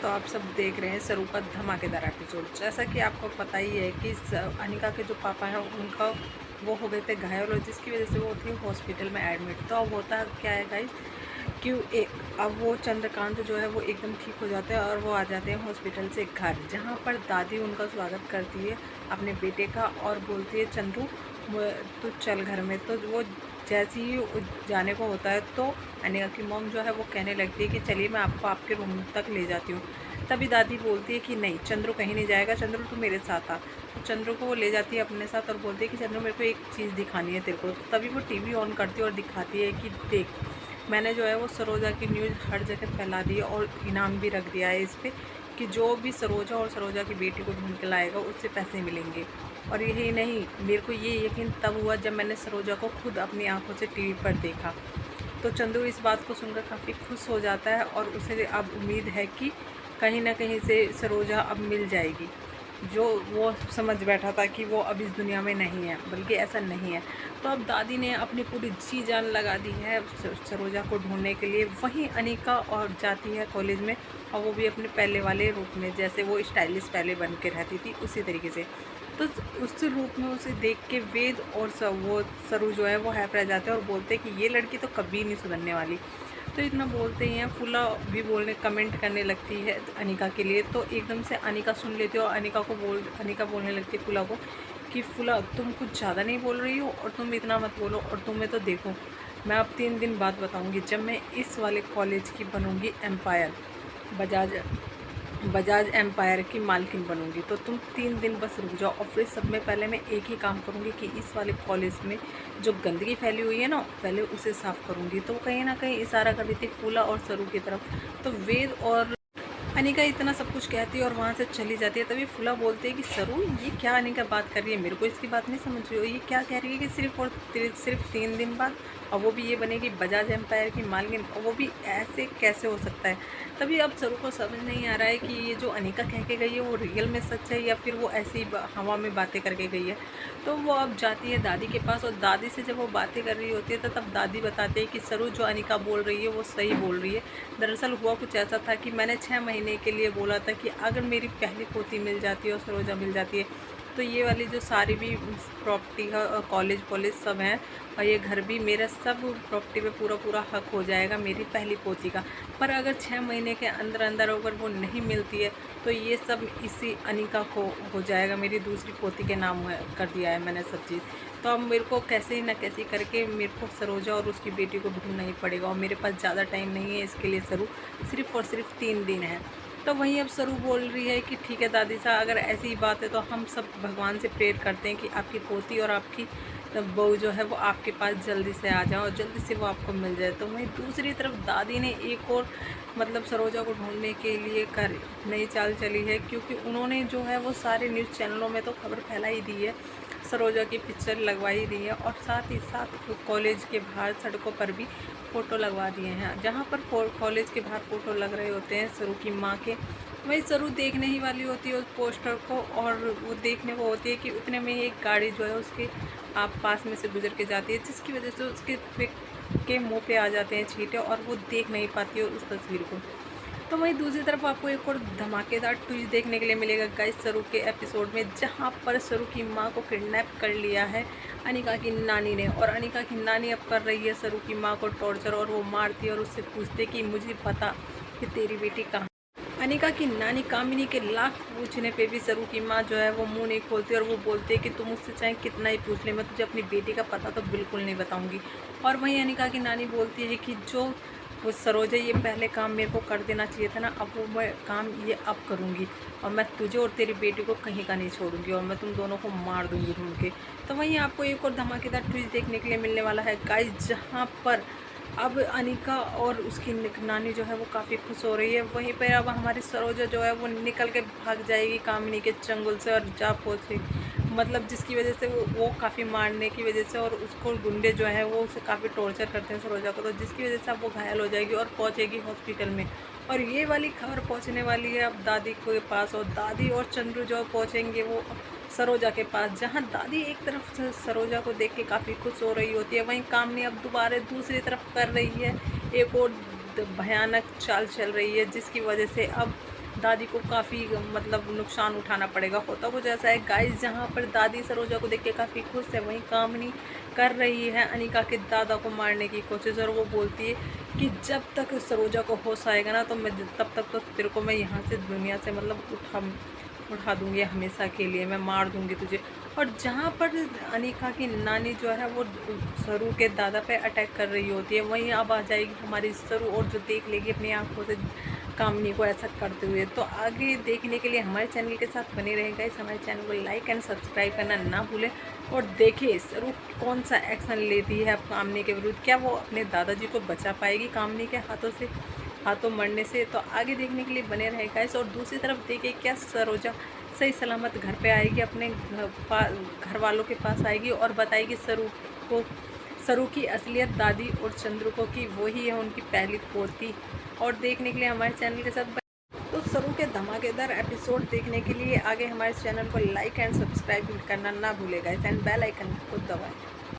तो आप सब देख रहे हैं सरू का धमाकेदार एपिसोड। जैसा कि आपको पता ही है कि अनिका के जो पापा हैं उनका वो हो गए थे घायल और जिसकी वजह से वो थी हॉस्पिटल में एडमिट। तो अब होता क्या है गाइस कि अब वो चंद्रकांत जो है वो एकदम ठीक हो जाते हैं और वो आ जाते हैं हॉस्पिटल से घर, जहाँ पर दादी उनका स्वागत करती है अपने बेटे का और बोलती है चंद्रू तू चल घर में। तो वो जैसे ही जाने को होता है तो अनिका की मॉम जो है वो कहने लगती है कि चलिए मैं आपको आपके रूम तक ले जाती हूँ। तभी दादी बोलती है कि नहीं चंद्रू कहीं नहीं जाएगा, चंद्रू तू मेरे साथ आ। तो चंद्रू को वो ले जाती है अपने साथ और बोलती है कि चंद्रू मेरे को एक चीज़ दिखानी है तेरे को। तो तभी वो टीवी ऑन करती है और दिखाती है कि देख मैंने जो है वो सरोजा की न्यूज़ हर जगह फैला दी है और इनाम भी रख दिया है इस पर कि जो भी सरोजा और सरोजा की बेटी को ढूंढ के लाएगा उससे पैसे मिलेंगे। और यही नहीं, मेरे को ये यकीन तब हुआ जब मैंने सरोजा को खुद अपनी आंखों से टीवी पर देखा। तो चंदू इस बात को सुनकर काफ़ी खुश हो जाता है और उसे अब उम्मीद है कि कहीं ना कहीं से सरोजा अब मिल जाएगी। जो वो समझ बैठा था कि वो अब इस दुनिया में नहीं है, बल्कि ऐसा नहीं है। तो अब दादी ने अपनी पूरी जी जान लगा दी है सरोजा को ढूंढने के लिए। वहीं अनिका और जाती है कॉलेज में और वो भी अपने पहले वाले रूप में, जैसे वो स्टाइलिश पहले बन के रहती थी उसी तरीके से। तो उस रूप में उसे देख के वेद और वो सरू जो है वो हैप रह जाते हैं और बोलते हैं कि ये लड़की तो कभी नहीं सुधरने वाली। तो इतना बोलते ही हैं फूला भी बोलने कमेंट करने लगती है अनिका के लिए। तो एकदम से अनिका सुन लेती है और अनिका बोलने लगती है फूला को कि फूला तुम कुछ ज़्यादा नहीं बोल रही हो और तुम इतना मत बोलो। और तुम्हें तो देखो मैं अब 3 दिन बाद बताऊंगी जब मैं इस वाले कॉलेज की बनूंगी एम्पायर, बजाज एम्पायर की मालकिन बनूंगी। तो तुम 3 दिन बस रुक जाओ और फिर सब में पहले मैं एक ही काम करूंगी कि इस वाले कॉलेज में जो गंदगी फैली हुई है ना पहले उसे साफ़ करूंगी। तो कहीं ना कहीं इशारा कर रही थी फूला और सरू की तरफ। तो वेद और अनिका इतना सब कुछ कहती है और वहाँ से चली जाती है। तभी फूला बोलती है कि सरू ये क्या अनिका बात कर रही है, मेरे को इसकी बात नहीं समझ रही हो। ये क्या कह रही है कि सिर्फ 3 दिन बाद और वो भी ये बनेगी बजाज एम्पायर की मालकिन, और वो भी ऐसे कैसे हो सकता है। तभी अब सरू को समझ नहीं आ रहा है कि ये जो अनिका कह के गई है वो रियल में सच है या फिर वो ऐसी हवा में बातें करके गई है। तो वो अब जाती है दादी के पास और दादी से जब वो बातें कर रही होती है तो तब दादी बताती है कि सरू जो अनिका बोल रही है वो सही बोल रही है। दरअसल हुआ कुछ ऐसा था कि मैंने 6 महीने के लिए बोला था कि अगर मेरी पहली पोती मिल जाती है और सरोजा मिल जाती है तो ये वाली जो सारी भी प्रॉपर्टी है और कॉलेज सब हैं और ये घर भी मेरा, सब प्रॉपर्टी पे पूरा हक हो जाएगा मेरी पहली पोती का। पर अगर 6 महीने के अंदर अगर वो नहीं मिलती है तो ये सब इसी अनिका को हो जाएगा, मेरी दूसरी पोती के नाम कर दिया है मैंने सब चीज़। तो अब मेरे को कैसे न कैसे करके मेरे को सरोजा और उसकी बेटी को ढूंढना ही पड़ेगा और मेरे पास ज़्यादा टाइम नहीं है इसके लिए सरू, सिर्फ और सिर्फ 3 दिन है। तो वहीं अब सरू बोल रही है कि ठीक है दादी साहब अगर ऐसी ही बात है तो हम सब भगवान से प्रेयर करते हैं कि आपकी पोती और आपकी बहू जो है वो आपके पास जल्दी से आ जाए और जल्दी से वो आपको मिल जाए। तो वहीं दूसरी तरफ दादी ने एक और सरोजा को ढूंढने के लिए नई चाल चली है, क्योंकि उन्होंने जो है वो सारे न्यूज़ चैनलों में तो खबर फैला ही दी है, सरोजा की पिक्चर लगवा ही दी है और साथ ही साथ कॉलेज के बाहर सड़कों पर भी फ़ोटो लगवा दिए हैं। जहाँ पर कॉलेज के बाहर फ़ोटो लग रहे होते हैं सरू की माँ के, वही सरू देखने ही वाली होती है उस पोस्टर को और वो देखने को होती है कि उतने में एक गाड़ी जो है उसके आप पास में से गुजर के जाती है, जिसकी वजह से उसके के मुंह पे आ जाते हैं छींटे और वो देख नहीं पाती है उस तस्वीर को। तो वहीं दूसरी तरफ आपको एक और धमाकेदार ट्विस्ट देखने के लिए मिलेगा गाइस सरू के एपिसोड में, जहां पर सरू की मां को किडनैप कर लिया है अनिका की नानी ने और अनिका की नानी अब कर रही है सरू की मां को टॉर्चर और वो मारती है और उससे पूछते कि मुझे पता कि तेरी बेटी कहाँ। अनिका की नानी कामिनी के लाख पूछने पे भी सरू की माँ जो है वो मुंह नहीं खोलती और वो बोलती है कि तुम मुझसे चाहे कितना ही पूछ ले मैं तुझे अपनी बेटी का पता तो बिल्कुल नहीं बताऊंगी। और वहीं अनिका की नानी बोलती है कि जो वो सरोजा ये पहले काम मेरे को कर देना चाहिए था ना, अब वो मैं काम ये अब करूँगी और मैं तुझे और तेरी बेटी को कहीं का नहीं छोड़ूंगी और मैं तुम दोनों को मार दूँगी ढूंढ के। तो वहीं आपको एक और धमाकेदार ट्विस्ट देखने के लिए मिलने वाला है गाइस, जहाँ पर अब अनिका और उसकी नानी जो है वो काफ़ी खुश हो रही है। वहीं पर अब हमारी सरोजा जो है वो निकल के भाग जाएगी कामिनी के चंगुल से और जा पहुँचेगी, जिसकी वजह से वो काफ़ी मारने की वजह से और उसको गुंडे जो है वो उसे काफ़ी टॉर्चर करते हैं सरोजा को, तो जिसकी वजह से अब वो घायल हो जाएगी और पहुँचेगी हॉस्पिटल में। और ये वाली खबर पहुँचने वाली है अब दादी के पास और दादी और चंद्रू जो पहुँचेंगे वो सरोजा के पास, जहाँ दादी एक तरफ से सरोजा को देख के काफ़ी खुश हो रही होती है, वहीं कामनी अब दोबारा दूसरी तरफ कर रही है एक और भयानक चाल चल रही है, जिसकी वजह से अब दादी को काफ़ी मतलब नुकसान उठाना पड़ेगा। होता कुछ ऐसा है गाइस, जहाँ पर दादी सरोजा को देख के काफ़ी खुश है, वहीं कामनी कर रही है अनिका के दादा को मारने की कोशिश, और वो बोलती है कि जब तक सरोजा को होश आएगा ना, तो मैं तब तक तो तेरे को मैं यहाँ से दुनिया से मतलब उठा दूँगी, हमेशा के लिए मैं मार दूँगी तुझे। और जहाँ पर अनिका की नानी जो है वो सरू के दादा पे अटैक कर रही होती है, वहीं अब आ जाएगी हमारी सरू, और जो देख लेगी अपनी आंखों से कामनी को ऐसा करते हुए। तो आगे देखने के लिए हमारे चैनल के साथ बने रहेगा। इस हमारे चैनल को लाइक एंड सब्सक्राइब करना ना भूलें, और देखिए सरू कौन सा एक्शन लेती है कामनी के विरुद्ध। क्या वो अपने दादाजी को बचा पाएगी कामनी के हाथों मरने से? तो आगे देखने के लिए बने रहेगा इस। और दूसरी तरफ देखिए क्या सरोजा सही सलामत घर पे आएगी, अपने घर वालों के पास आएगी और बताएगी सरू की असलियत दादी और चंद्र को कि वही है उनकी पहली पोती। और देखने के लिए हमारे चैनल के साथ तो सरू के धमाकेदार एपिसोड देखने के लिए आगे हमारे चैनल को लाइक एंड सब्सक्राइब करना ना भूलेगा, एंड बेल आइकन को दबाएं।